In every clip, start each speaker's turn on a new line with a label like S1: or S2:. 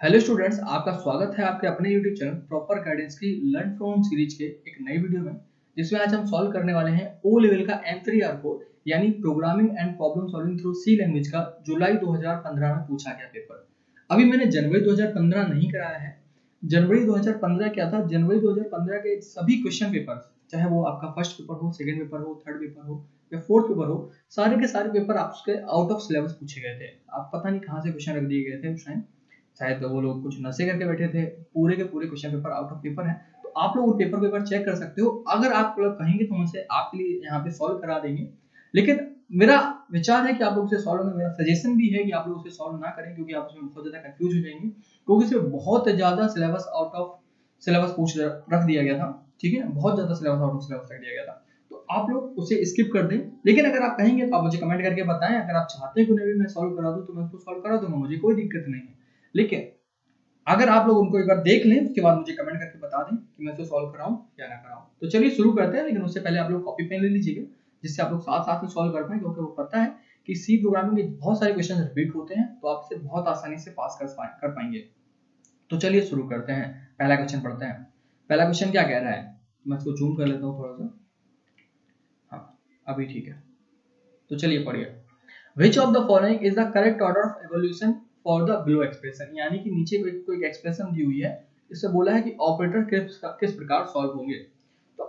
S1: Hello students, आपका स्वागत है आपके अपने यूट्यूब चैनल प्रॉपर गाइडेंस की लर्न फ्रॉम सीरीज के एक नई वीडियो में, जिसमें आज हम सॉल्व करने वाले हैं ओ लेवल का M3R4 यानी programming and problem solving through C language का जुलाई 2015 में पूछा गया पेपर। अभी मैंने जनवरी 2015 नहीं कराया है। जनवरी 2015 क्या था, जनवरी 2015 के सभी क्वेश्चन पेपर, चाहे वो आपका फर्स्ट पेपर हो, सेकेंड पेपर हो, थर्ड पेपर हो या फोर्थ पेपर हो, सारे के सारे पेपर आपके आउट ऑफ सिलेबस पूछे गए थे। आप पता नहीं कहाँ से क्वेश्चन रख दिए गए थे उस टाइम, शायद वो लोग कुछ नशे करके बैठे थे। पूरे के पूरे question paper out of paper है, तो आप लोग पेपर चेक कर सकते हो। अगर आप लोग कहेंगे तो हमसे आपके लिए यहाँ पे सॉल्व करा देंगे, लेकिन मेरा विचार है कि आप लोग उसे सॉल्व में, मेरा सजेशन भी है कि आप लोग उसे सॉल्व ना करें, क्योंकि आप उसमें बहुत ज्यादा कंफ्यूज हो जाएंगे, क्योंकि इसमें बहुत ज्यादा सिलेबस आउट ऑफ सिलेबस पूछ रख दिया गया था। ठीक है, बहुत ज्यादा सिलेबस आउट ऑफ सिलेबस रख दिया गया था, तो आप लोग उसे स्किप कर दें। लेकिन अगर आप कहेंगे तो आप मुझे कमेंट करके बताएं, अगर आप चाहते हैं कि उन्हें भी मैं सॉल्व करा दूं तो मैं उसको सॉल्व करा दूंगा, मुझे कोई दिक्कत नहीं है। लेकिन अगर आप लोग उनको एक बार देख लें, उसके बाद मुझे कमेंट करके बता दें कि मैं इसको सॉल्व कराऊं या ना कराऊं। तो चलिए शुरू करते हैं, लेकिन उससे पहले आप लोग कॉपी पेन ले लीजिएगा, जिससे आप लोग साथ साथ में सॉल्व कर पाएं, क्योंकि वो पता है कि सी प्रोग्रामिंग के बहुत सारे क्वेश्चन रिपीट होते हैं, तो आप इसे बहुत आसानी से पास कर पाएंगे। तो चलिए शुरू करते हैं, पहला क्वेश्चन पढ़ते हैं। पहला क्वेश्चन क्या कह रहा है, मैं इसको जूम कर लेता हूँ थोड़ा सा। हाँ, अभी ठीक है। तो चलिए पढ़िए। Which of the following is the correct order of evolution for the below expression? यानी कि नीचे कोई एक्सप्रेशन दी हुई है, इससे बोला है कि ऑपरेटर किस प्रकार सॉल्व होंगे। तो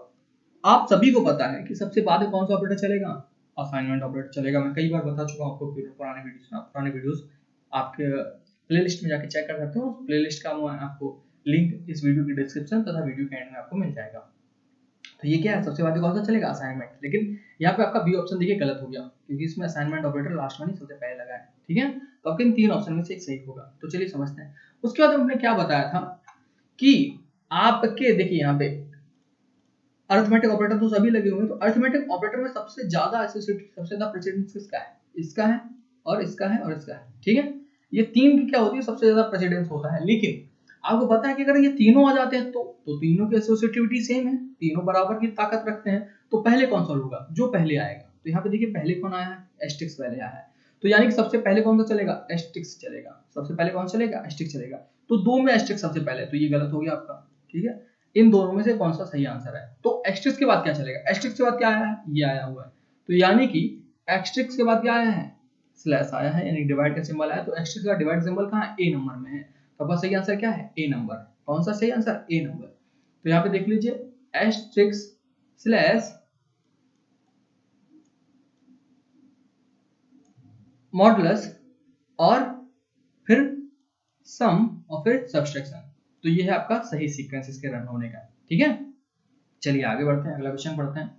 S1: आप सभी को पता है कि सबसे बाद में कौन सा ऑपरेटर चलेगा, असाइनमेंट ऑपरेटर चलेगा। मैं कई बार बता चुका हूं आपको, पुराने वीडियोस आपके प्लेलिस्ट में जाके चेक कर सकते हो। प्लेलिस्ट का आपको लिंक इस वीडियो की डिस्क्रिप्शन तथा वीडियो के एंड में आपको मिल जाएगा। तो ये क्या है, सबसे बाद कौन सा चलेगा, असाइनमेंट। लेकिन यहाँ पे आपका बी ऑप्शन देखिए गलत हो गया, क्योंकि इसमें असाइनमेंट ऑपरेटर लास्ट में नहीं सबसे पहले लगा है। ठीक है, तो आपके इन तीन ऑप्शन में से एक सही होगा। तो चलिए समझते हैं। उसके बाद हमने क्या बताया था कि आपके देखिए यहाँ पे अरिथमेटिक ऑपरेटर तो सभी लगे हुए, तो अरिथमेटिक ऑपरेटर में सबसे ज्यादा एसोसिएटेड, सबसे ज्यादा प्रेसिडेंस किसका है, इसका है और इसका है और इसका है। ठीक है, ये तीन की क्या होती है, सबसे ज्यादा प्रेसिडेंस होता है। लेकिन आपको पता है कि अगर ये तीनों आ जाते हैं तो तीनों की एसोसिएटिविटी सेम है, तीनों बराबर की ताकत रखते हैं, तो पहले कौन सॉल्व होगा, जो पहले आएगा। तो यहाँ पे देखिए पहले कौन आया है, एस्टिक्स पहले आया है, तो यानी कि सबसे पहले कौन सा चलेगा, एस्टिक्स चलेगा। सबसे पहले कौन चलेगा, एस्टिक्स चलेगा। तो दो में एस्टिक्स सबसे पहले, तो ये गलत हो गया आपका। ठीक है, इन दोनों में से कौन सा सही आंसर है। तो एस्टिक्स के बाद क्या चलेगा, एस्टिक्स के बाद क्या आया है, ये आया हुआ है, तो यानी कि एस्टिक्स के बाद क्या आया है, स्लैश आया है, यानी डिवाइड का सिंबल आया। तो एस्टिक्स का डिवाइड सिंबल कहाँ है, ए नंबर में है। तो आपका सही आंसर क्या है, ए नंबर। कौन सा सही आंसर, ए नंबर। तो यहाँ पे देख लीजिए, एस्ट्रिक्स स्लैश मॉडुलस और फिर सम और फिर सब्सट्रैक्शन, तो ये है आपका सही सीक्वेंस इसके रन होने का। ठीक है, चलिए आगे बढ़ते हैं, अगला क्वेश्चन पढ़ते हैं।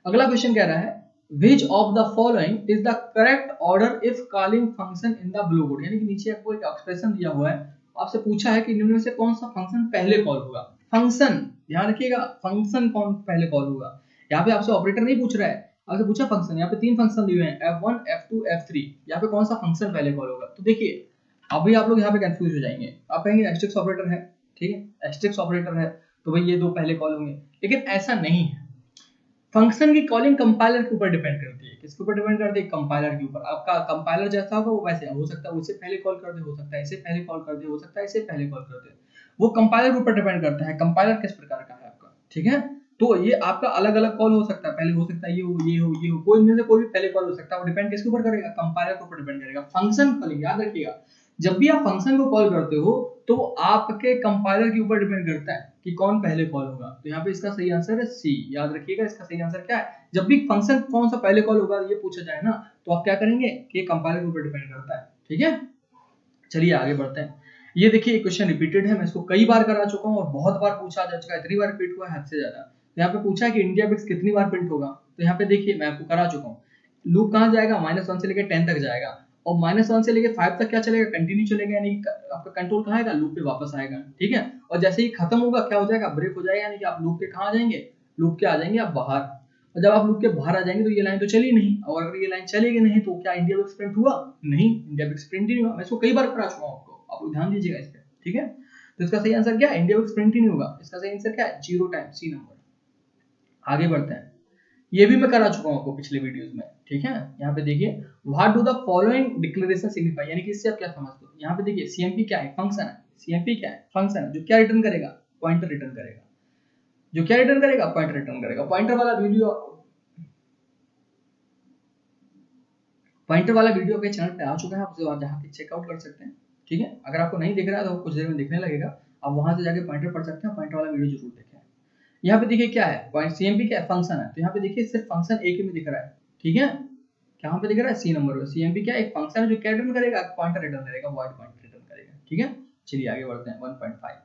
S1: अगला क्वेश्चन कह रहा है which of the following is the correct order if calling function in the below code। यानी कि नीचे आपको एक एक्सप्रेशन दिया हुआ है, आपसे पूछा है कि निम्न में से कौन सा फंक्शन पहले कॉल होगा। फंक्शन ध्यान रखिएगा, फंक्शन कौन पहले कॉल होगा। यहाँ पे आपसे ऑपरेटर नहीं पूछ रहा है, आपसे पूछा फंक्शन। यहाँ पे तीन फंक्शन दिए हुए हैं, f1 f2 f3। यहाँ पे कौन सा फंक्शन पहले कॉल होगा। तो देखिए अभी आप लोग यहाँ पे कंफ्यूज हो जाएंगे, आप कहेंगे एस्टेरिक्स ऑपरेटर है। ठीक है, एस्टेरिक्स ऑपरेटर है तो भाई ये दो पहले कॉल होंगे, लेकिन ऐसा नहीं है। फंक्शन की कॉलिंग कंपाइलर के ऊपर डिपेंड करती है। किसके ऊपर डिपेंड करती है, कंपाइलर के ऊपर। आपका कंपाइलर जैसा होगा वो वैसे हो सकता है उससे पहले कॉल कर दे, हो सकता है इसे पहले कॉल कर दे, हो सकता है इसे पहले कॉल कर दे। वो कंपाइलर के ऊपर डिपेंड करता है, कंपाइलर किस प्रकार का है आपका। ठीक है, तो ये आपका अलग अलग कॉल हो सकता है, पहले हो सकता है ये हो ये हो ये हो, कोई इनमें से कोई भी पहले कॉल हो सकता है। वो डिपेंड किसके ऊपर करेगा, कंपाइलर के ऊपर डिपेंड करेगा। फंक्शन कॉलिंग याद रखिएगा, जब भी आप फंक्शन को कॉल करते हो तो आपके कंपाइलर के ऊपर डिपेंड करता है कि कौन पहले कॉल होगा। तो यहाँ पे इसका सही आंसर है सी। याद रखिएगा इसका सही आंसर क्या है, जब भी फंक्शन कौन सा पहले कॉल होगा ये पूछा जाए ना, तो आप क्या करेंगे कि ये कंपाइलर के ऊपर डिपेंड करता है। ठीक है, चलिए आगे बढ़ते हैं। ये देखिए क्वेश्चन रिपीटेड है, मैं इसको कई बार करा चुका हूँ और बहुत बार पूछा जा चुका है, इतनी बार रिपीट हुआ है हद से ज्यादा। यहाँ पे पूछा है कि इंडिया बिट्स कितनी बार प्रिंट होगा। तो यहाँ पे देखिए मैं आपको करा चुका हूँ, लूप कहाँ जाएगा, -1 से लेकर 10 तक जाएगा, और -1 से लेकर 5 तक क्या चलेगा, कंटिन्यू चलेगा, यानी आपका कंट्रोल कहाँ आएगा, लूप पे वापस आएगा। ठीक है, और जैसे ही खत्म होगा क्या हो जाएगा, ब्रेक हो जाएगा, यानी कि आप लूप के कहाँ जाएंगे, लूप के आ जाएंगे आप बाहर। और जब आप लूप के बाहर आ जाएंगे तो ये लाइन तो चली नहीं, और अगर ये लाइन चलेगी नहीं तो क्या इंडिया बिट्स प्रिंट हुआ, नहीं, इंडिया बिट्स प्रिंट नहीं हुआ। मैं इसको कई बार करा चुका हूँ आपको, आप लोग ध्यान दीजिएगा इस पे। ठीक है, तो इसका सही आंसर क्या है, इंडिया बिट्स प्रिंट ही नहीं होगा। इसका सही आंसर क्या है, 0 टाइम सी नंबर। आगे बढ़ते हैं, ये भी मैं करा चुका हूं आपको पिछले वीडियोस में। ठीक है, यहाँ पे देखिए what do the following declaration signify, यानी कि इससे आप क्या समझते हो। यहाँ पे देखिए सीएमपी क्या है, फंक्शन है। CMP क्या है? फंक्शन जो क्या रिटर्न करेगा? पॉइंटर रिटर्न करेगा। जो क्या रिटर्न करेगा? पॉइंटर रिटर्न करेगा। पॉइंटर वाला वीडियो के चैनल पे आ चुका है, आप जहाँ पे चेकआउट कर सकते हैं। ठीक है, अगर आपको नहीं दिख रहा है तो कुछ देर में दिखने लगेगा, आप वहां से जाके पॉइंटर पढ़ सकते हैं। पॉइंटर वाला वीडियो जरूर देखें। यहाँ पे देखिए क्या है, पॉइंट CMP क्या है? फंक्शन है। तो यहाँ पे देखिए सिर्फ फंक्शन एक ही में दिख रहा है। ठीक है, कहाँ पे दिख रहा है? C नंबर पे। CMP क्या है? एक फंक्शन है जो क्या रिटर्न करेगा? पॉइंटर रिटर्न करेगा, वॉइड पॉइंटर रिटर्न करेगा। ठीक है, चलिए आगे बढ़ते हैं। 1.5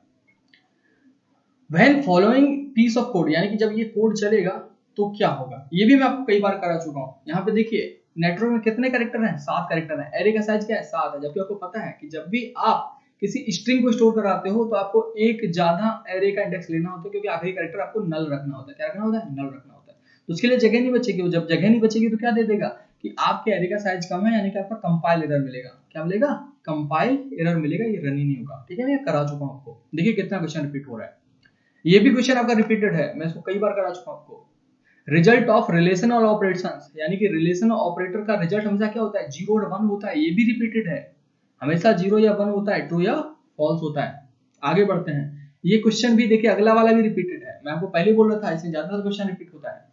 S1: when following piece of code, यानी कि जब ये कोड चलेगा तो क्या होगा? ये भी मैं आपको कई बार करा चुका हूँ। यहाँ पे देखिए नेटवर्क में कितने कैरेक्टर हैं? 7 कैरेक्टर हैं। एरे का साइज क्या है? 7 है। जबकि आपको पता है कि जब भी आप किसी स्ट्रिंग को स्टोर कराते हो तो आपको एक ज्यादा एरे का इंडेक्स लेना होता है, क्योंकि आखिरी कैरेक्टर आपको नल रखना होता है। क्या रखना होता है? नल रखना होता है। तो उसके लिए जगह नहीं बचेगी। जब जगह नहीं बचेगी तो क्या दे देगा कि आपके एरे का साइज कम है, यानी कि आपका कंपाइल एरर मिलेगा। क्या मिलेगा? कंपाइल एरर मिलेगा। ये रन ही नहीं होगा। ठीक है, मैं करा चुका हूँ आपको। देखिए कितना क्वेश्चन रिपीट हो रहा है। ये भी क्वेश्चन आपका रिपीटेड है, मैं इसको कई बार करा चुका हूं आपको। रिजल्ट ऑफ रिलेशनल ऑपरेशंस, यानी कि रिलेशनल ऑपरेटर का रिजल्ट हमेशा क्या होता है? 0 और 1 होता है। ये भी रिपीटेड है, हमेशा 0 या 1 होता है, ट्रू या फॉल्स होता है। आगे बढ़ते हैं। ये क्वेश्चन भी देखिए, अगला वाला भी रिपीटेड है। मैं आपको पहले बोल रहा था इसमें ज्यादातर क्वेश्चन रिपीट होता है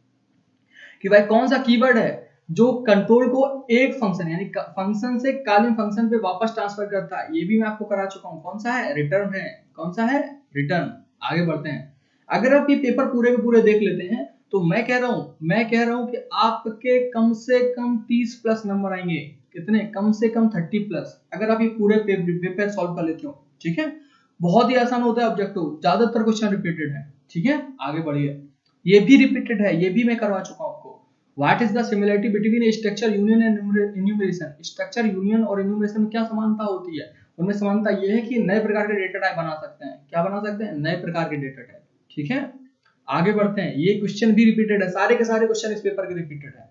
S1: कि भाई कौन सा कीवर्ड है जो कंट्रोल को एक फंक्शन यानी फंक्शन से कॉलम फंक्शन पे वापस ट्रांसफर करता है। ये भी मैं आपको करा चुका हूं। कौन सा है? रिटर्न है। कौन सा है? रिटर्न। आगे बढ़ते हैं। अगर आप ये पेपर पूरे के पूरे देख लेते हैं तो मैं कह रहा हूं कि आपके कम से कम 30 प्लस नंबर आएंगे। कितने? कम से कम 30 प्लस, अगर आप ये पूरे पेपर सॉल्व कर लेते हो। ठीक है, बहुत ही आसान होता है ऑब्जेक्टिव, ज्यादातर क्वेश्चन रिपीटेड है। ठीक है, आगे बढ़िए। ये भी रिपीटेड है, ये भी मैं करवा चुका हूं आपको। What is the similarity between structure union and enumeration? Structure union और इन्यूमरेशन में क्या समानता होती है? उनमें समानता ये है कि नए प्रकार के डेटा टाइप बना सकते हैं। क्या बना सकते हैं? नए प्रकार के डेटा टाइप। ठीक है, आगे बढ़ते हैं। ये क्वेश्चन भी रिपीटेड है, सारे के सारे क्वेश्चन इस पेपर के रिपीटेड है।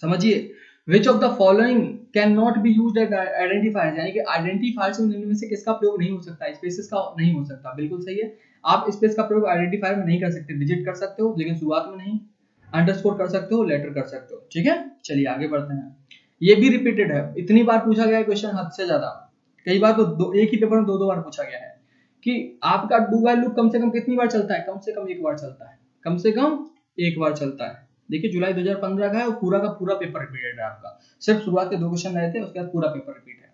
S1: समझिए, which of the following cannot be used as identifiers, यानी कि आइडेंटिफायर्स में निम्न में से किसका प्रयोग नहीं हो सकता? स्पेसेस का नहीं हो सकता। बिल्कुल सही है, आप स्पेस का प्रयोग आइडेंटिफायर में नहीं कर सकते। डिजिट कर सकते हो लेकिन शुरुआत में नहीं। अंडरस्कोर कर सकते हो, लेटर कर सकते हो। ठीक है, चलिए आगे बढ़ते हैं। ये भी रिपीटेड है, इतनी बार पूछा गया है क्वेश्चन, हद से ज्यादा। कई बार तो एक ही पेपर में दो बार पूछा गया है कि आपका डू व्हाइल लूप कम से कम कितनी बार चलता है? कम से कम एक बार चलता है। कम से कम एक बार चलता है। देखिए जुलाई 2015 का है और पूरा का पूरा पेपर रिपीटेड है आपका। सिर्फ शुरुआत के 2 क्वेश्चन रहे थे, उसके बाद पूरा पेपर रिपीट है।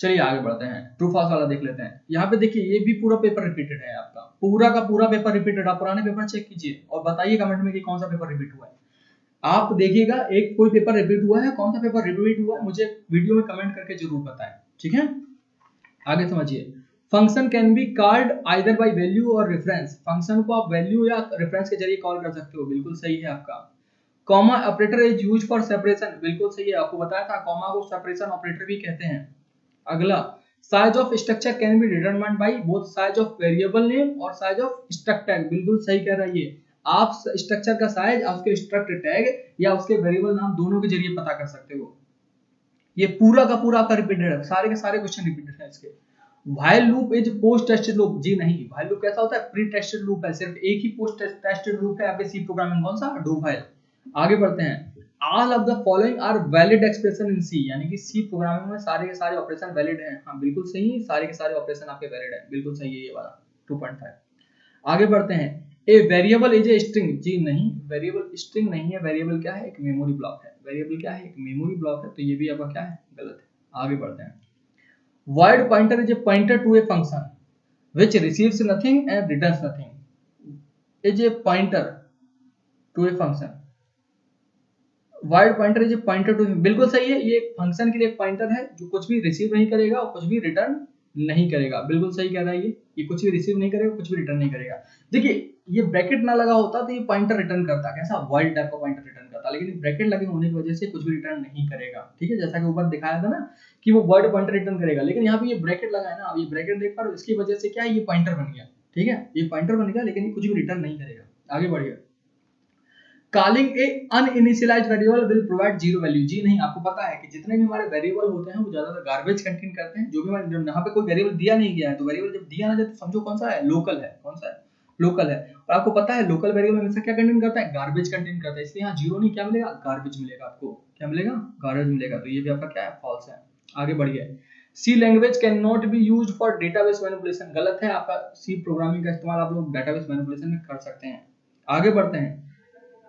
S1: चलिए आगे बढ़ते हैं। ट्रू फॉल्स वाला देख लेते हैं। यहाँ पे देखिए ये भी पूरा पेपर रिपीटेड है आपका, पूरा का पूरा पेपर रिपीटेड। आप पुराने पेपर चेक कीजिए और बताइए कमेंट में कि कौन सा पेपर रिपीट हुआ है। आप देखिएगा एक कोई पेपर रिपीट हुआ है, कौन सा पेपर रिपीट हुआ है मुझे वीडियो में कमेंट करके जरूर बताएं। ठीक है, आगे समझिए। Function can be called either by value और रेफरेंस। फंक्शन को आप वैल्यू या रेफरेंस के जरिए कॉल कर सकते हो। बिल्कुल सही है आपका। Comma operator is used for separation. बिल्कुल सही है, आपको बताया था कॉमा को सेपरेशन ऑपरेटर भी कहते हैं। अगला, size of structure can be determined by both size of variable name और साइज ऑफ स्ट्रक्ट टैग। बिल्कुल सही कह रहा है ये। आप स्ट्रक्चर का साइज, उसके स्ट्रक्ट टैग या उसके वेरिएबल नाम दोनों के जरिए पता कर सकते हो। ये पूरा का पूरा आपका रिपीटेड है, सारे के सारे क्वेश्चन रिपीटेड है इसके। While loop is post tested loop. जी नहीं, व्हाइल लूप कैसा होता है? प्री टेस्टेड लूप है। सिर्फ एक ही पोस्ट टेस्टेड लूप है आपके सी प्रोग्रामिंग। कौन सा? Do while. आगे बढ़ते हैं। All of the following are valid expression in C, यानी कि सी प्रोग्रामिंग में सारे के सारे ऑपरेशन वैलिड हैं। हाँ बिल्कुल सही, सारे के सारे ऑपरेशन आपके वैलिड है। बिल्कुल सही है ये वाला 2.5। आगे बढ़ते हैं। A variable is a string. जी नहीं, वेरिएबल स्ट्रिंग नहीं है। वेरिएबल क्या है? एक मेमोरी ब्लॉक है। वेरिएबल क्या है? एक मेमोरी ब्लॉक है। तो ये भी आपका क्या है? गलत है। आगे बढ़ते हैं। void pointer is a pointer to a function which receives nothing and returns nothing. Is a pointer to a function. void pointer is a pointer to, बिल्कुल सही है। ये एक फंक्शन के लिए एक पॉइंटर है जो कुछ भी रिसीव नहीं करेगा और कुछ भी रिटर्न नहीं करेगा। बिल्कुल सही कह रहा है ये कुछ भी रिसीव नहीं करेगा, कुछ भी रिटर्न नहीं करेगा। देखिए ये ब्रैकेट ना लगा होता तो ये पॉइंटर रिटर्न करता, कैसा? void टाइप का पॉइंटर रिटर्न करता, लेकिन ब्रैकेट लगे होने की वजह से कुछ भी रिटर्न नहीं करेगा। ठीक है, जैसा कि ऊपर दिखाया था ना कि वो void पॉइंटर रिटर्न करेगा, लेकिन यहाँ पे ये ब्रैकेट लगा है ना, ये ब्रैकेट देख पा रहे हो, इसकी वजह से क्या है? ये पॉइंटर बन गया। ठीक है, ये पॉइंटर बन गया लेकिन ये कुछ भी रिटर्न नहीं करेगा। आगे बढ़िए। Calling a uninitialized variable will provide zero value। जी नहीं, आपको पता है कि जितने भी हमारे वेरिएबल होते हैं वो ज्यादातर गार्बेज कंटेन करते हैं। जो भी हमारे यहाँ पे कोई वेरिएबल दिया नहीं गया है, तो वेरिएबल जब दिया ना जाए तो समझो कौन सा है? लोकल है। कौन सा है? लोकल है। और आपको पता है लोकल वेरिएबल हमेशा क्या कंटेन करता है? गार्बेज कंटेन करता है। इसलिए यहाँ जीरो नहीं, क्या मिलेगा? गार्बेज मिलेगा। आपको क्या मिलेगा? गार्बेज मिलेगा। तो ये भी आपका क्या है? फॉल्स है। आगे बढ़िए। C language can not be used for database manipulation, गलत है, आपका सी प्रोग्रामिंग का इस्तेमाल आप लोग डेटाबेस मैनिपुलेशन में कर सकते हैं। आगे बढ़ते हैं।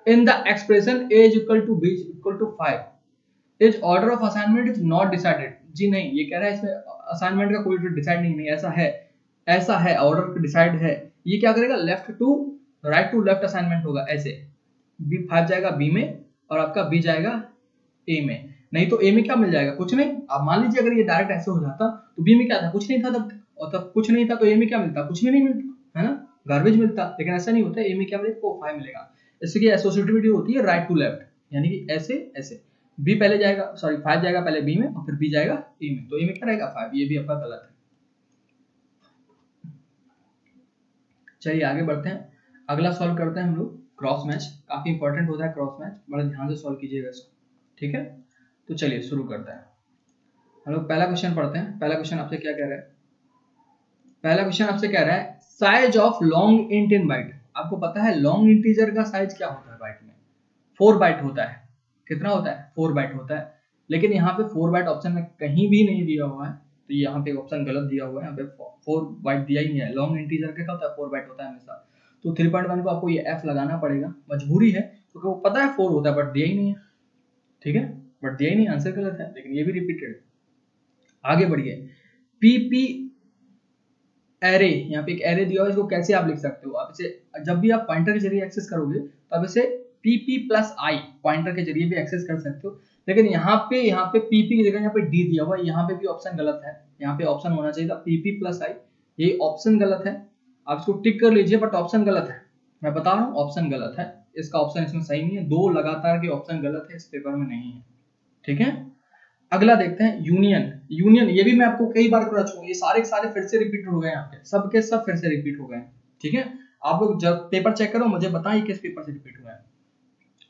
S1: In the expression A equal to B equal to 5 is order of assignment is not decided. जी नहीं, ये कह रहा है इसमें असाइनमेंट का कोई डिसाइड नहीं, ऐसा है ऑर्डर डिसाइड है। ये क्या करेगा, लेफ्ट टू लेफ्ट असाइनमेंट होगा, ऐसे B5 जाएगा बी में और आपका बी जाएगा ए में। नहीं तो ए में क्या मिल जाएगा, कुछ नहीं। आप मान लीजिए अगर ये डायरेक्ट ऐसे हो जाता तो बी में क्या था, कुछ नहीं था तब, और तब कुछ नहीं था तो ए में क्या मिलता, कुछ भी नहीं मिलता, है ना, गार्बेज मिलता। लेकिन ऐसा नहीं होता, ए में क्या मिलेगा, 5 मिलेगा। इससे की एसोसिएटिविटी होती है राइट टू लेफ्ट, यानी कि ऐसे बी पहले जाएगा, सॉरी 5 जाएगा पहले बी में और फिर बी जाएगा ए में, तो ए में क्या रहेगा 5। ये भी आपका गलत है। चलिए आगे बढ़ते हैं, अगला सॉल्व करते हैं हम लोग क्रॉस मैच। काफी इंपॉर्टेंट होता है क्रॉस मैच, बड़ा ध्यान से सॉल्व कीजिएगा इसको, ठीक है। तो चलिए शुरू करते हैं। हम लोग पहला क्वेश्चन पढ़ते हैं। पहला क्वेश्चन आपसे क्या कह रहा है, पहला क्वेश्चन आपसे कह रहा है size of long int in byte. आपको पता है लॉन्ग इंटीजर का साइज क्या होता है बाइट में, 4 बाइट होता है। कितना होता है, 4 बाइट होता है। लेकिन यहाँ पे 4 बाइट ऑप्शन में कहीं भी नहीं दिया हुआ है, तो यहाँ पे ऑप्शन गलत दिया हुआ है। यहाँ पे 4 बाइट दिया ही नहीं है। लॉन्ग इंटीजर का क्या होता है, 4 बाइट होता है हमेशा। तो 3.1 को आपको ये एफ लगाना पड़ेगा, मजबूरी है, क्योंकि वो पता है 4 होता है बट दिया ही नहीं है, ठीक है, बट दिया ही नहीं, आंसर गलत है। लेकिन ये भी रिपीटेड है। आगे बढ़िए, पीपी एरे, यहाँ पे एक एरे दिया हुआ है, इसको कैसे आप लिख सकते हो। आप इसे जब भी आप पॉइंटर के जरिए एक्सेस करोगे तो आप इसे pp प्लस आई पॉइंटर के जरिए भी एक्सेस कर सकते हो। लेकिन यहाँ पे pp की जगह यहाँ पे d दिया हुआ है, यहाँ पे भी ऑप्शन गलत है। यहाँ पे ऑप्शन होना चाहिए था pp प्लस आई, ये ऑप्शन गलत है। आप इसको टिक कर लीजिए, बट ऑप्शन गलत है, मैं बता रहा हूँ ऑप्शन गलत है। इसका ऑप्शन इसमें सही नहीं है, 2 लगातार के ऑप्शन गलत है, इस पेपर में नहीं है, ठीक है। अगला देखते हैं यूनियन, ये भी मैं आपको कई बार करा चुका हूं, ये सारे के सारे फिर से रिपीट हो गए, यहाँ पे सबके सब फिर से रिपीट हो गए, ठीक है। आप लोग जब पेपर चेक करो मुझे बताइए किस पेपर से रिपीट हुआ है।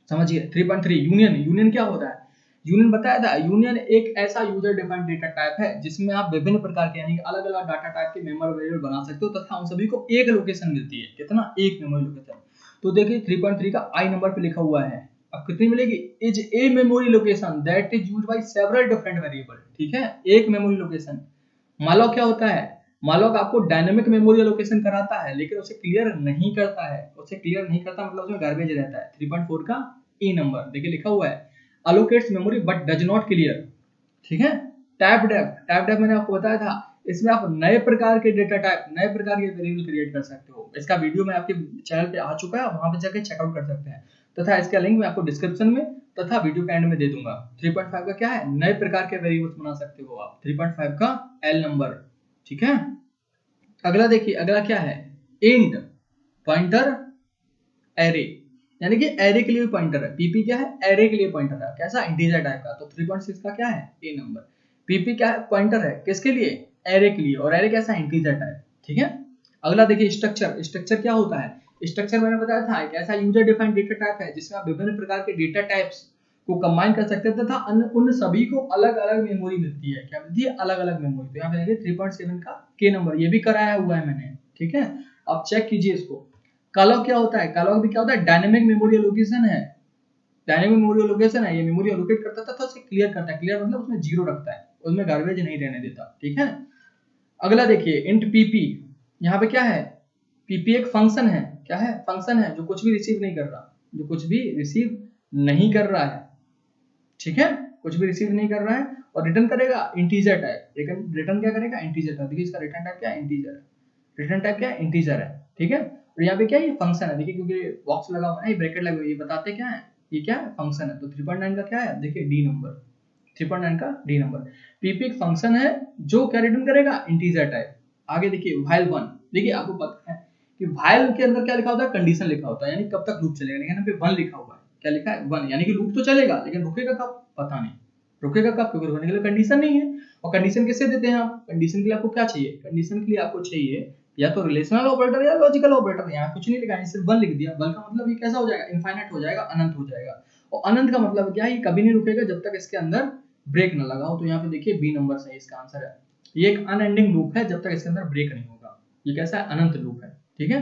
S1: समझिए 3.3 यूनियन क्या होता है। यूनियन बताया था, यूनियन एक ऐसा यूजर डिफाइंड डेटा टाइप है जिसमें आप विभिन्न प्रकार के यानी अलग अलग डाटा टाइप के मेमोरी वेरिएबल बना सकते हो तथा उन सभी को एक लोकेशन मिलती है। कितना, एक मेमोरी लोकेशन। तो देखिए 3.3 का आई नंबर पे लिखा हुआ है, अब कितनी मिलेगी, is a memory location that is used by several different variable, ठीक है, एक मेमोरी लोकेशन। malloc क्या होता है, malloc आपको डायनेमिक मेमोरी लोकेशन कराता है लेकिन उसे क्लियर नहीं करता है, मतलब उसमें गार्बेज रहता है। 3.4 का ई नंबर देखिए लिखा हुआ है, allocates memory but does not clear, ठीक है। टैप डेफ मैंने आपको बताया था, इसमें आप नए प्रकार के डेटा टाइप, नए प्रकार के वेरिएबल क्रिएट कर सकते हो। इसका वीडियो मैं आपके चैनल पे आ चुका है, वहां पे जाके चेकआउट कर सकते हैं, तथा इसका लिंक मैं आपको डिस्क्रिप्शन में तथा वीडियो के एंड में दे दूंगा। 3.5 का क्या है, नए प्रकार के वेरिएबल्स बना सकते हो आप, 3.5 का एल नंबर, ठीक है। अगला देखिए, अगला क्या है, इंट पॉइंटर एरे, यानी कि एरे के लिए पॉइंटर है। पीपी क्या है, एरे के लिए पॉइंटर है, कैसा, इंटीजर टाइप का। तो 3.6 का क्या है, ए नंबर। पीपी क्या है, पॉइंटर है, किसके लिए, एरे के लिए, और एरे कैसा, इंटीजर टाइप, ठीक है। अगला देखिए स्ट्रक्चर क्या होता है। स्ट्रक्चर मैंने बताया था एक ऐसा यूजर डिफाइंड डेटा टाइप है जिसमें आप विभिन्न प्रकार के डेटा टाइप्स को कंबाइन कर सकते हैं तथा उन सभी को अलग अलग मेमोरी मिलती है। क्या मिलती है, अलग अलग मेमोरी। तो यहाँ पे देखिए 3.7 का के नंबर, ये भी कराया हुआ है मैंने, ठीक है, आप चेक कीजिए इसको। कॉलॉग क्या होता है, कॉलॉग भी क्या होता है, डायनेमिक मेमोरी एलोकेशन है। डायनेमिक मेमोरी एलोकेशन है, ये मेमोरी एलोकेट करता था तो उसे क्लियर करता है, क्लियर मतलब उसमें जीरो रखता है, उसमें गार्बेज नहीं रहने देता, ठीक है। अगला देखिए इंट पीपी, यहाँ पे क्या है, पीपी एक फंक्शन है, क्या है, फंक्शन है जो कुछ भी रिसीव नहीं कर रहा, जो कुछ भी रिसीव नहीं कर रहा है, ठीक है, कुछ भी रिसीव नहीं कर रहा है और रिटर्न करेगा इंटीजर टाइप। लेकिन रिटर्न क्या करेगा, इंटीजर टाइप। देखिए इसका रिटर्न टाइप क्या है, इंटीजर है, रिटर्न टाइप क्या है, इंटीजर है, ठीक है। और यहाँ पे क्या है, ये फंक्शन है, देखिए क्योंकि बॉक्स लगा हुआ है, ब्रैकेट लगे हुए, ये बताते क्या है, ये क्या है, फंक्शन है। तो 3.9 का क्या है, देखिए डी नंबर, 3.9 का डी नंबर। पीपी एक फंक्शन है जो क्या रिटर्न करेगा, इंटीजर टाइप। आगे देखिए व्हाइल 1, देखिए आपको पता है कि व्हाइल के अंदर क्या लिखा होता है, कंडीशन लिखा होता है, यानी कब तक लूप चलेगा। लेकिन यहाँ पे 1 लिखा हुआ है, क्या लिखा है, 1, यानी कि लूप तो चलेगा लेकिन रुकेगा कब, पता नहीं, रुकेगा कब, क्योंकि रुकने के लिए कंडीशन नहीं है। और कंडीशन किससे देते हैं आप, कंडीशन के लिए आपको क्या चाहिए, कंडीशन के लिए आपको चाहिए या तो रिलेशनल ऑपरेटर या लॉजिकल ऑपरेटर। यहाँ कुछ नहीं लिखा है, सिर्फ 1 लिख दिया। 1 का मतलब ये कैसा हो जाएगा, इनफाइनाइट हो जाएगा, अनंत हो जाएगा। और अनंत का मतलब क्या है, ये कभी नहीं रुकेगा जब तक इसके अंदर ब्रेक ना लगा हो। तो यहाँ पे देखिए बी नंबर सही इसका आंसर है। ये एक अनएंडिंग लूप है जब तक इसके अंदर ब्रेक नहीं होगा। ये कैसा है, अनंत लूप है, ठीक है।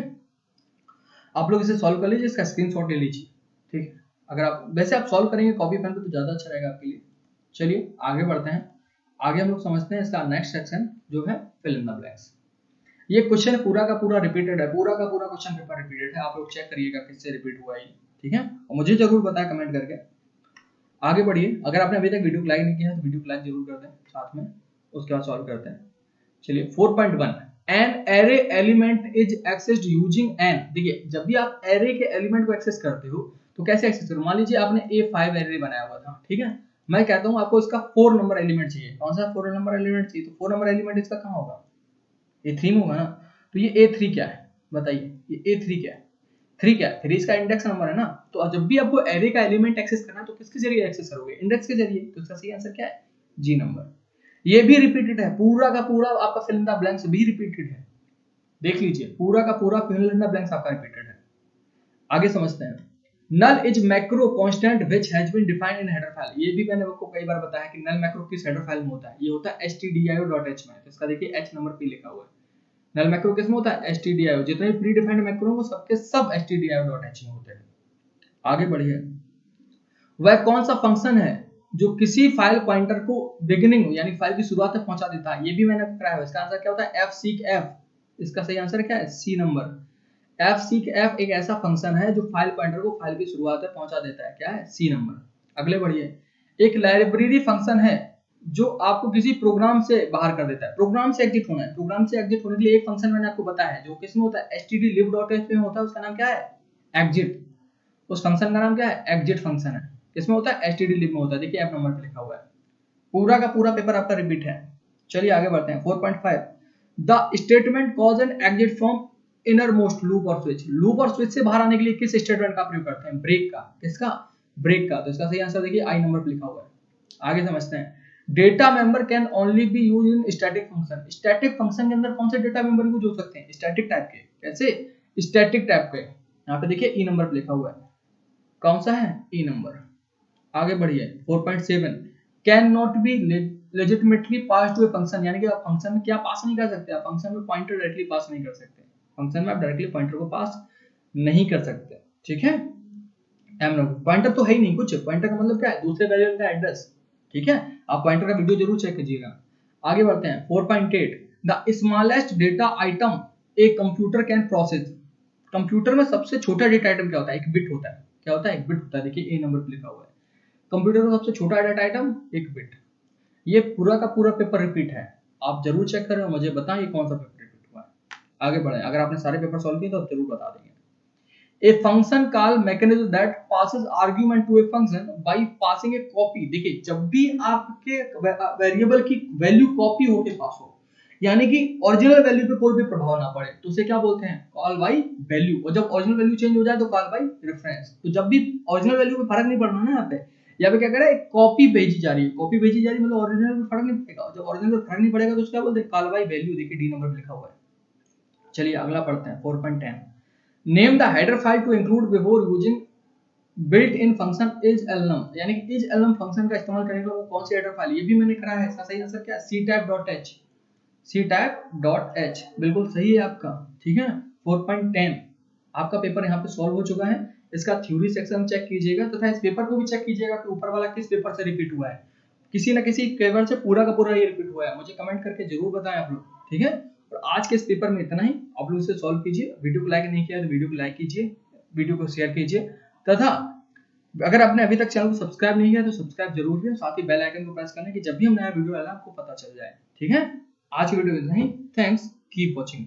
S1: आप लोग इसे सॉल्व कर लीजिए, इसका स्क्रीनशॉट ले लीजिए, ठीक है। अगर आप वैसे आप सॉल्व करेंगे कॉपी पेन पे तो ज्यादा अच्छा रहेगा आपके लिए। चलिए आगे बढ़ते हैं। आगे हम लोग समझते हैं इसका नेक्स्ट सेक्शन जो है फिल इन द ब्लैंक्स। ये क्वेश्चन पूरा का पूरा रिपीटेड है, पूरा का पूरा क्वेश्चन पेपर रिपीटेड है, आप लोग चेक करिएगा किससे रिपीट हुआ है, ठीक है, और मुझे जरूर बताएं कमेंट करके। आगे बढ़िए, अगर आपने अभी तक वीडियो को लाइक नहीं किया है तो वीडियो को लाइक जरूर कर दें साथ में, उसके बाद सॉल्व करते हैं। चलिए 4.1 an array element is accessed using n. देखिए जब भी आप एरे के एलिमेंट को एक्सेस करते हो तो कैसे एक्सेस करो, मान लीजिए आपने A5 एरे बनाया हुआ था, ठीक है, मैं कहता हूं आपको इसका 4 नंबर एलिमेंट चाहिए। कौन सा 4 नंबर एलिमेंट चाहिए, तो 4 नंबर एलिमेंट इसका कहां होगा, A3 में होगा ना। तो ये A3 क्या है बताइए, ये A3 क्या है, 3 क्या है, 3 इसका इंडेक्स नंबर है ना। तो जब भी आपको एरे का एलिमेंट एक्सेस करना है तो किसके जरिए एक्सेस करोगे, इंडेक्स के जरिए। तो इसका सही आंसर क्या है, जी नंबर। ये भी रिपीटेड है, पूरा का पूरा आपका फिल इन द ब्लैंक्स भी रिपीटेड है, देख लीजिए पूरा का पूरा फिल इन द ब्लैंक्स आपका रिपीटेड है। आगे समझते हैं। Null is macro constant which has been defined in header file. ये भी मैंने आपको कई बार बताया कि नल मैक्रो किस हेडर फाइल में होता है, ये होता है stdio.h में। तो इसका देखिए h नंबर पे लिखा हुआ है। नल मैक्रो किस में होता है, stdio। जितने भी प्री डिफाइंड मैक्रो वो सबके सब stdio.h में होते हैं। आगे बढ़िए, वह कौन सा फंक्शन है जो किसी फाइल पॉइंटर को बिगिनिंग यानी फाइल की शुरुआत तक पहुंचा देता है। ये भी मैंने कराया है, इसका आंसर क्या होता है, fseek। इसका सही आंसर क्या है, सी नंबर। fseek एक ऐसा फंक्शन है जो फाइल पॉइंटर को फाइल की शुरुआत तक पहुंचा देता है, क्या है, सी नंबर। अगले बढ़िए, एक लाइब्रेरी फंक्शन है जो आपको किसी प्रोग्राम से बाहर कर देता है, प्रोग्राम से एग्जिट होना है। प्रोग्राम से एग्जिट होने के लिए एक फंक्शन मैंने आपको बताया है जो किसमें होता है, stdlib.h में होता है, उसका नाम क्या है, एग्जिट। उस फंक्शन का नाम क्या है, एग्जिट फंक्शन है। किसमें होता है, stdlib में होता है, देखिए ऐप नंबर पे लिखा हुआ है। पूरा का पूरा पेपर आपका रिपीट है। चलिए आगे बढ़ते हैं। 4.5 the statement cause an exit from inner most loop और स्विच। लूप और स्विच से बाहर आने के लिए किस स्टेटमेंट का प्रयोग करते हैं, ब्रेक का। किसका, ब्रेक का। तो इसका सही आंसर देखिए आई नंबर पे लिखा हुआ है। आगे समझते हैं। Data member can only B use in static function. Static function के अंदर कौन से डेटा मेंबर यूज हो सकते हैं, स्टैटिक टाइप के। कैसे, स्टैटिक टाइप के। यहाँ पे देखिए ई नंबर पे लिखा हुआ है, कौन सा है, ई नंबर। आगे बढ़िए 4.7 can not be legitimately passed to a function. यानी कि आप फंक्शन में क्या पास नहीं कर सकते, आप फंक्शन में पॉइंटर डायरेक्टली पास नहीं कर सकते। फंक्शन में आप डायरेक्टली पॉइंटर को पास नहीं कर सकते, ठीक है। पॉइंटर तो है ही नहीं कुछ, पॉइंटर का मतलब क्या है, दूसरे वेरिएबल का एड्रेस, ठीक है। आप पॉइंटर का वीडियो जरूर चेक कीजिएगा। आगे बढ़ते हैं। 4.8 the smallest data item a computer can process. Computer में सबसे छोटा डेटा आइटम क्या होता है, एक बिट होता है। क्या होता है, एक बिट होता है। देखिए ए नंबर पे लिखा हुआ है, कंप्यूटर का सबसे छोटा डेटा आइटम एक बिट। ये पूरा का पूरा पेपर रिपीट है, आप जरूर चेक करें और मुझे बताएं ये कौन सा पेपर रिपीट हुआ है। आगे बढ़े, अगर आपने सारे पेपर सॉल्व किए तो आप जरूर बता देंगे। A function call mechanism that passes argument to a function by passing a copy। देखिए जब भी आपके वेरिएबल की वैल्यू कॉपी होके पास हो, यानी कि ओरिजिनल वैल्यू पे कोई भी प्रभाव ना पड़े, तो उसे क्या बोलते हैं, कॉल बाय वैल्यू। और जब ओरिजिनल वैल्यू चेंज हो जाए तो कॉल बाय रेफरेंस। तो जब भी ओरिजिनल वैल्यू पे फर्क नहीं पड़ना ना, यहाँ पे क्या कर रहा है, कॉपी भेजी जा रही है। कॉपी भेजी जा रही है मतलब ओरिजिनल में फर्क नहीं पड़ेगा। जब ओरिजिनल में फर्क नहीं पड़ेगा तो उसको क्या बोलते हैं, कॉल बाय वैल्यू। देखिए डी नंबर पे लिखा हुआ है। चलिए अगला पढ़ते हैं 4.10 name the header file to include before using built in function is alnum. यानी कि इज एलनम फंक्शन का इस्तेमाल करने के लिए कौन सी हेडर फाइल, ये भी मैंने कराया है। इसका सही आंसर क्या है, ctype.h। ctype.h बिल्कुल सही है आपका, ठीक है। 4.10 आपका पेपर यहाँ पे सॉल्व हो चुका है। इसका थ्योरी सेक्शन चेक कीजिएगा तथा इस पेपर को भी चेक कीजिएगा कि ऊपर वाला किस पेपर से रिपीट हुआ है। किसी ना किसी पेपर से पूरा का पूरा ये रिपीट हुआ है, मुझे कमेंट करके जरूर बताएं आप लोग, ठीक है। और आज के इस पेपर में इतना ही, आप लोग इसे सॉल्व कीजिए। वीडियो को लाइक नहीं किया तो वीडियो को लाइक कीजिए, वीडियो को शेयर कीजिए तथा अगर आपने अभी तक चैनल को सब्सक्राइब नहीं किया तो सब्सक्राइब जरूर करें, साथ ही बेल आइकन को प्रेस करना कि जब भी हम नया वीडियो आएगा आपको पता चल जाए, ठीक है। आज की वीडियो इतना ही, थैंक्स, कीप वॉचिंग।